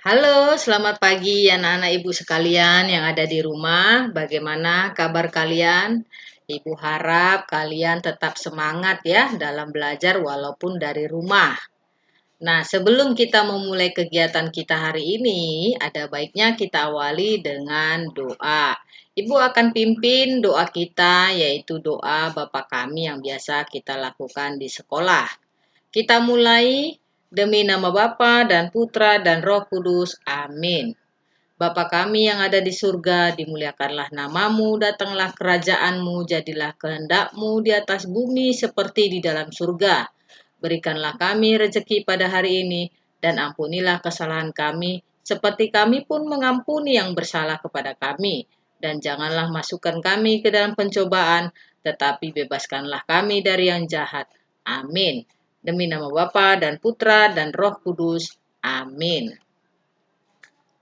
Halo, selamat pagi anak-anak ibu sekalian yang ada di rumah. Bagaimana kabar kalian? Ibu harap kalian tetap semangat ya dalam belajar walaupun dari rumah. Nah, sebelum kita memulai kegiatan kita hari ini, ada baiknya kita awali dengan doa. Ibu akan pimpin doa kita, yaitu doa Bapa kami yang biasa kita lakukan di sekolah. Kita mulai demi nama Bapa dan Putra dan Roh Kudus. Amin. Bapa kami yang ada di surga, dimuliakanlah namamu, datanglah kerajaanmu, jadilah kehendakmu di atas bumi seperti di dalam surga. Berikanlah kami rezeki pada hari ini, dan ampunilah kesalahan kami, seperti kami pun mengampuni yang bersalah kepada kami. Dan janganlah masukkan kami ke dalam pencobaan, tetapi bebaskanlah kami dari yang jahat. Amin. Demi nama Bapa dan Putra dan Roh Kudus. Amin.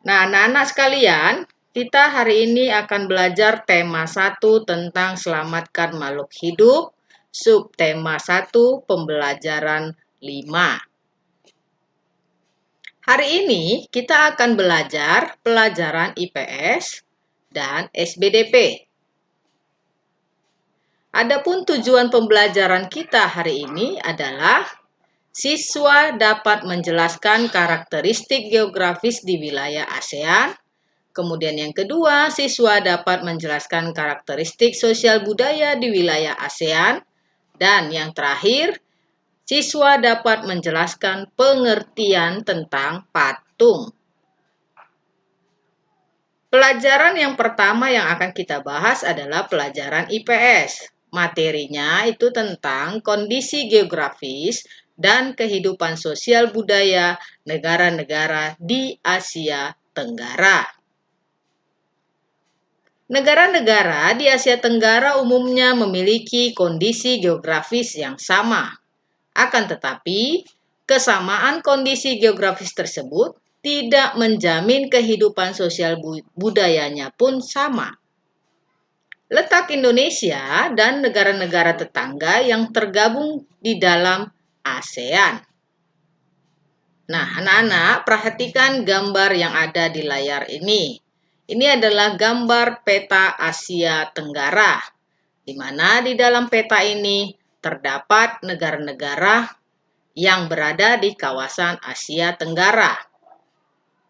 Nah, anak-anak sekalian, kita hari ini akan belajar tema 1 tentang selamatkan makhluk hidup, subtema 1 pembelajaran 5. Hari ini kita akan belajar pelajaran IPS dan SBDP. Adapun tujuan pembelajaran kita hari ini adalah siswa dapat menjelaskan karakteristik geografis di wilayah ASEAN. Kemudian yang kedua, siswa dapat menjelaskan karakteristik sosial budaya di wilayah ASEAN. Dan yang terakhir, siswa dapat menjelaskan pengertian tentang patung. Pelajaran yang pertama yang akan kita bahas adalah pelajaran IPS. Materinya itu tentang kondisi geografis dan kehidupan sosial budaya negara-negara di Asia Tenggara. Negara-negara di Asia Tenggara umumnya memiliki kondisi geografis yang sama. Akan tetapi, kesamaan kondisi geografis tersebut tidak menjamin kehidupan sosial budayanya pun sama. Letak Indonesia dan negara-negara tetangga yang tergabung di dalam ASEAN. Nah, anak-anak, perhatikan gambar yang ada di layar ini. Ini adalah gambar peta Asia Tenggara, di mana di dalam peta ini terdapat negara-negara yang berada di kawasan Asia Tenggara.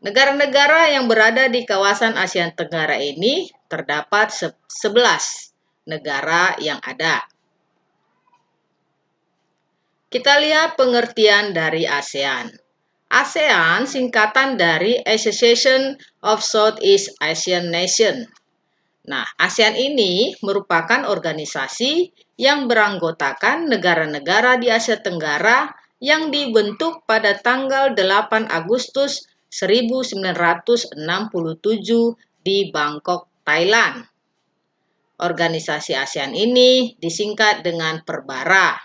Negara-negara yang berada di kawasan Asia Tenggara ini terdapat 11 negara yang ada. Kita lihat pengertian dari ASEAN. ASEAN singkatan dari Association of Southeast Asian Nations. Nah, ASEAN ini merupakan organisasi yang beranggotakan negara-negara di Asia Tenggara yang dibentuk pada tanggal 8 Agustus 1967 di Bangkok, Thailand. Organisasi ASEAN ini disingkat dengan Perbara.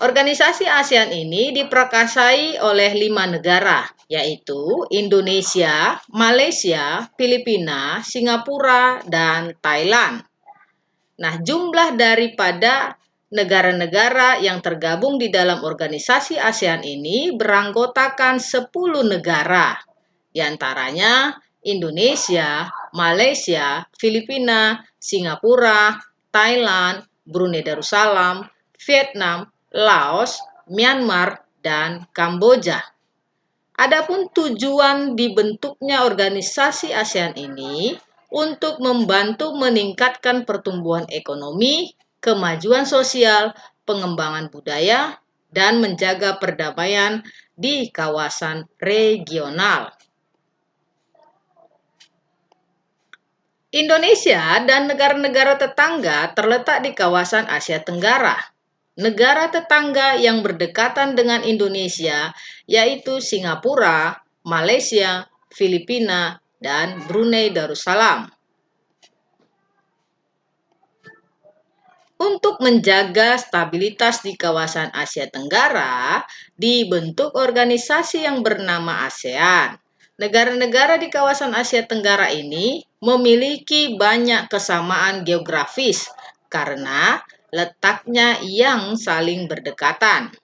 Organisasi ASEAN ini diprakarsai oleh 5 negara, yaitu Indonesia, Malaysia, Filipina, Singapura, dan Thailand. Nah, jumlah daripada negara-negara yang tergabung di dalam organisasi ASEAN ini beranggotakan 10 negara, di antaranya Indonesia, Malaysia, Filipina, Singapura, Thailand, Brunei Darussalam, Vietnam, Laos, Myanmar, dan Kamboja. Adapun tujuan dibentuknya organisasi ASEAN ini untuk membantu meningkatkan pertumbuhan ekonomi, kemajuan sosial, pengembangan budaya, dan menjaga perdamaian di kawasan regional. Indonesia dan negara-negara tetangga terletak di kawasan Asia Tenggara. Negara tetangga yang berdekatan dengan Indonesia yaitu Singapura, Malaysia, Filipina, dan Brunei Darussalam. Untuk menjaga stabilitas di kawasan Asia Tenggara, dibentuk organisasi yang bernama ASEAN. Negara-negara di kawasan Asia Tenggara ini memiliki banyak kesamaan geografis karena letaknya yang saling berdekatan.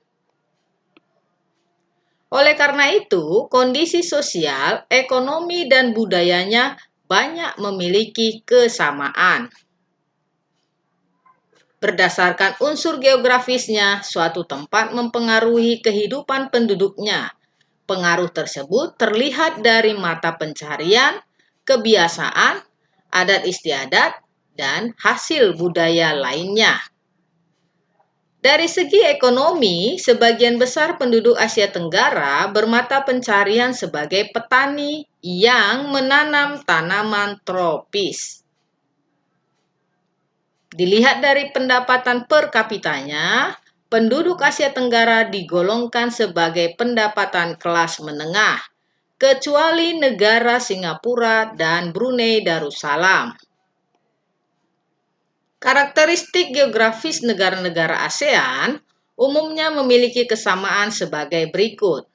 Oleh karena itu, kondisi sosial, ekonomi, dan budayanya banyak memiliki kesamaan. Berdasarkan unsur geografisnya, suatu tempat mempengaruhi kehidupan penduduknya. Pengaruh tersebut terlihat dari mata pencarian, kebiasaan, adat istiadat, dan hasil budaya lainnya. Dari segi ekonomi, sebagian besar penduduk Asia Tenggara bermata pencarian sebagai petani yang menanam tanaman tropis. Dilihat dari pendapatan per kapitanya, penduduk Asia Tenggara digolongkan sebagai pendapatan kelas menengah, kecuali negara Singapura dan Brunei Darussalam. Karakteristik geografis negara-negara ASEAN umumnya memiliki kesamaan sebagai berikut.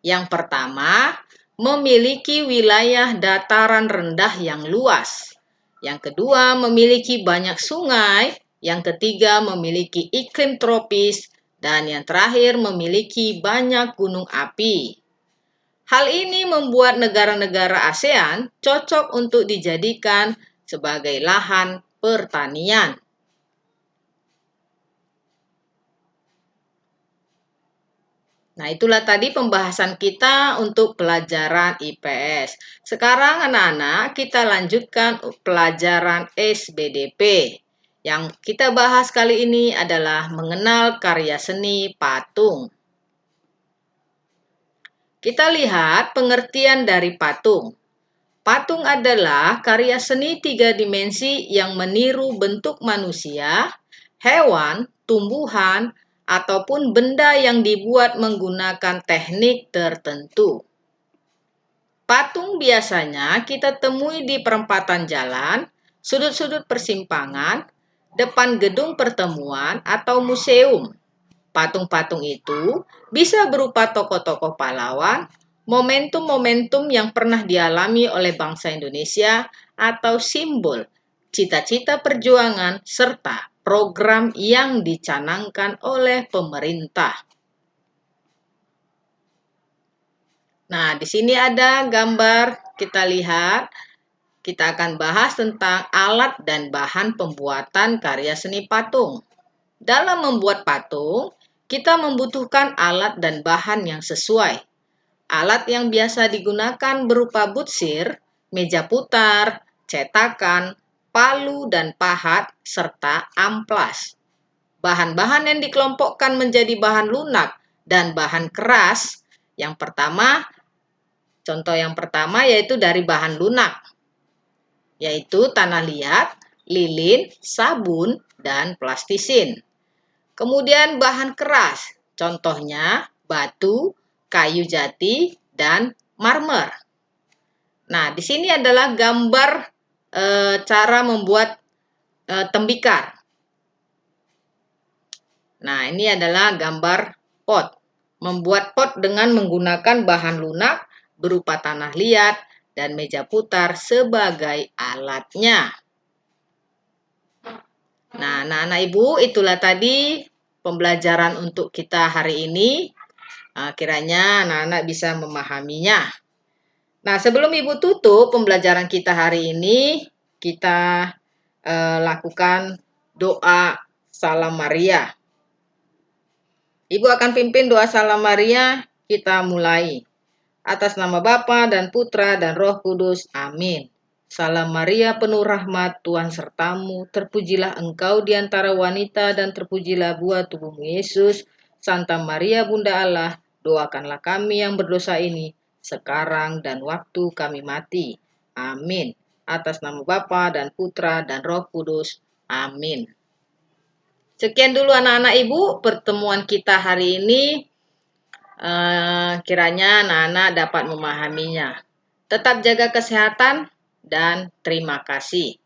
Yang pertama, memiliki wilayah dataran rendah yang luas. Yang kedua, memiliki banyak sungai. Yang ketiga, memiliki iklim tropis. Dan yang terakhir, memiliki banyak gunung api. Hal ini membuat negara-negara ASEAN cocok untuk dijadikan sebagai lahan pertanian. Nah, itulah tadi pembahasan kita untuk pelajaran IPS. Sekarang anak-anak kita lanjutkan pelajaran SBDP. Yang kita bahas kali ini adalah mengenal karya seni patung. Kita lihat pengertian dari patung. Patung adalah karya seni 3 dimensi yang meniru bentuk manusia, hewan, tumbuhan, ataupun benda yang dibuat menggunakan teknik tertentu. Patung biasanya kita temui di perempatan jalan, sudut-sudut persimpangan, depan gedung pertemuan, atau museum. Patung-patung itu bisa berupa tokoh-tokoh pahlawan, momentum-momentum yang pernah dialami oleh bangsa Indonesia, atau simbol cita-cita perjuangan serta program yang dicanangkan oleh pemerintah. Nah, di sini ada gambar, kita lihat. Kita akan bahas tentang alat dan bahan pembuatan karya seni patung. Dalam membuat patung, kita membutuhkan alat dan bahan yang sesuai. Alat yang biasa digunakan berupa butsir, meja putar, cetakan, palu dan pahat, serta amplas. Bahan-bahan yang dikelompokkan menjadi bahan lunak dan bahan keras. Contoh yang pertama yaitu dari bahan lunak, yaitu tanah liat, lilin, sabun, dan plastisin. Kemudian bahan keras, contohnya batu, kayu jati, dan marmer. Nah, di sini adalah gambar cara membuat tembikar. Nah, ini adalah gambar pot. Membuat pot dengan menggunakan bahan lunak berupa tanah liat dan meja putar sebagai alatnya. Nah, anak-anak ibu, itulah tadi pembelajaran untuk kita hari ini. Kiranya anak-anak bisa memahaminya. Nah, sebelum ibu tutup pembelajaran kita hari ini, kita lakukan doa Salam Maria. Ibu akan pimpin doa Salam Maria, kita mulai. Atas nama Bapa dan Putra dan Roh Kudus, amin. Salam Maria penuh rahmat, Tuhan sertamu, terpujilah engkau di antara wanita dan terpujilah buah tubuhmu Yesus. Santa Maria Bunda Allah, doakanlah kami yang berdosa ini, sekarang dan waktu kami mati. Amin. Atas nama Bapa dan Putra dan Roh Kudus, amin. Sekian dulu anak-anak ibu pertemuan kita hari ini. Kiranya anak-anak dapat memahaminya. Tetap jaga kesehatan dan terima kasih.